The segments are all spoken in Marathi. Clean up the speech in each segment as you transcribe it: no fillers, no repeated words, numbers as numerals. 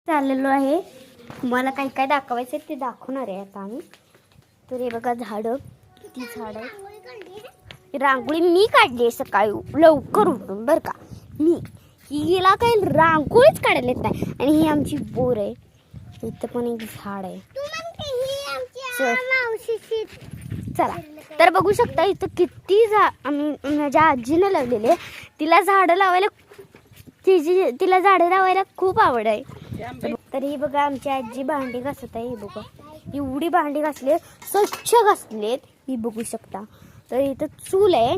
चाललेलो आहे. मला काय काय दाखवायचं ते दाखवणार आहे आता आम्ही. तर हे बघा झाडं, किती झाडं. रांगोळी मी काढली सकाळी लवकर उठून बरं का. मी हिला काही रांगोळीच काढायला येत नाही. आणि ही आमची बोर आहे. इथं पण एक झाड आहे. चला तर बघू शकता इथं किती आम्ही माझ्या आजीने लावलेले. तिला झाडं लावायला तिला झाडं लावायला खूप आवड आहे. तर ही बघा आमची आजी भांडी घासत आहे. ही बघा एवढी भांडी घासले, स्वच्छ घासलेत. ही बघू शकता. तर इथं चूल आहे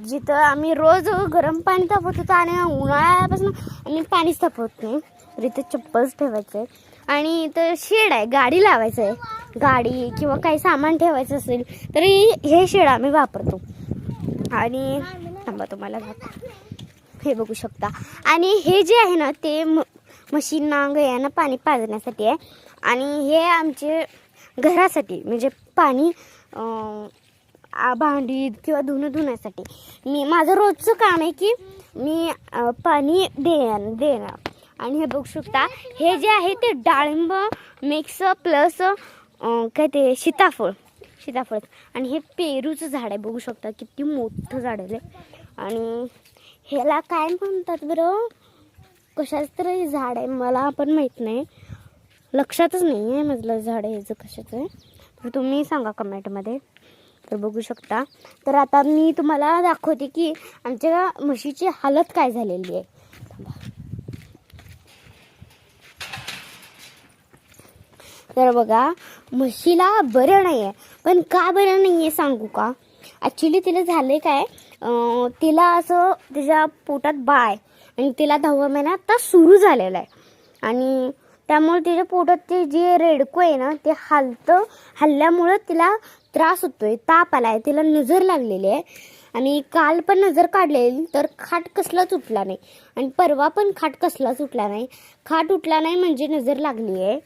जिथं आम्ही रोज गरम पाणी तापवत होतो आणि उन्हाळ्यापासून आम्ही पाणीच तापवत नाही. तर इथं चप्पलच ठेवायचं आहे. आणि इथं शेड आहे, गाडी लावायचं आहे. गाडी किंवा काही सामान ठेवायचं असेल तर हे शेड आम्ही वापरतो. आणि थांबा तुम्हाला हे बघू शकता. आणि हे जे आहे ना ते म्हशींना गायांना पाणी पाजण्यासाठी आहे. आणि हे आमचे घरासाठी म्हणजे पाणी भांडी किंवा धुण्यासाठी माझं रोजचं काम आहे की मी पाणी देणार. आणि हे बघू शकता हे जे आहे ते डाळिंब मिक्स प्लस काय ते सीताफळ. आणि हे पेरूचं झाड आहे. बघू शकता किती मोठं झाड आहे. आणि ह्याला काय म्हणतात बरं, कशाचं तरी झाड आहे, मला पण माहीत नाही, लक्षातच नाही आहे मधलं झाड आहे ह्याचं कशाचं आहे. तर तुम्ही सांगा कमेंटमध्ये. तर बघू शकता. तर आता मी तुम्हाला दाखवते की आमच्या म्हशीची हालत काय झालेली आहे. तर बघा म्हशीला बरं नाही आहे. पण का बरं नाही आहे सांगू का. ॲक्च्युली तिला झालं आहे काय, तिला असं तिच्या पोटात बाळ आहे आणि तिला 10वा महिना आता सुरू झालेला आहे. आणि त्यामुळे तिच्या पोटात ते जे रेडकं आहे ना ते हल्ल्यामुळं तिला त्रास होतोय, ताप आला आहे, तिला नजर लागलेली आहे. आणि काल पण नजर काढलेली तर खाट कसलाच उठला नाही. आणि परवा पण खाट कसलाच उठला नाही. खाट उठला नाही म्हणजे नजर लागली आहे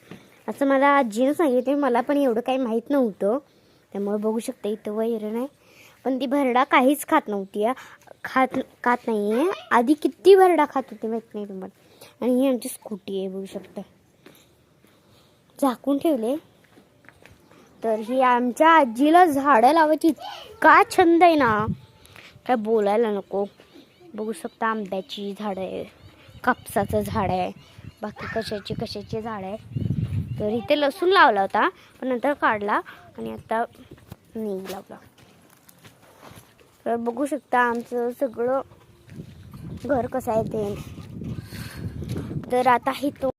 असं मला आजीनं सांगितलं. मला पण एवढं काही माहीत नव्हतं. त्यामुळे बघू शकता इथं वैरण आहे. पण ती भरडा काहीच खात नव्हती. खात नाही आहे. आधी किती भरडा खात होती माहीत नाही तुम्हाला. आणि ही आमची स्कूटी आहे बघू शकता, झाकून ठेवले. तर ही आमच्या आजीला झाडं लावायची इतका छंद आहे ना काय बोलायला नको. बघू शकता आंब्याची झाडं आहे, कापसाचं झाड आहे, बाकी कशाची झाड आहे. तर इथे लसूण लावला होता पण नंतर काढला आणि आता नाही लावला. तर बघू शकता आमचं सगळं घर कसं आहे ते. तर आता हे तो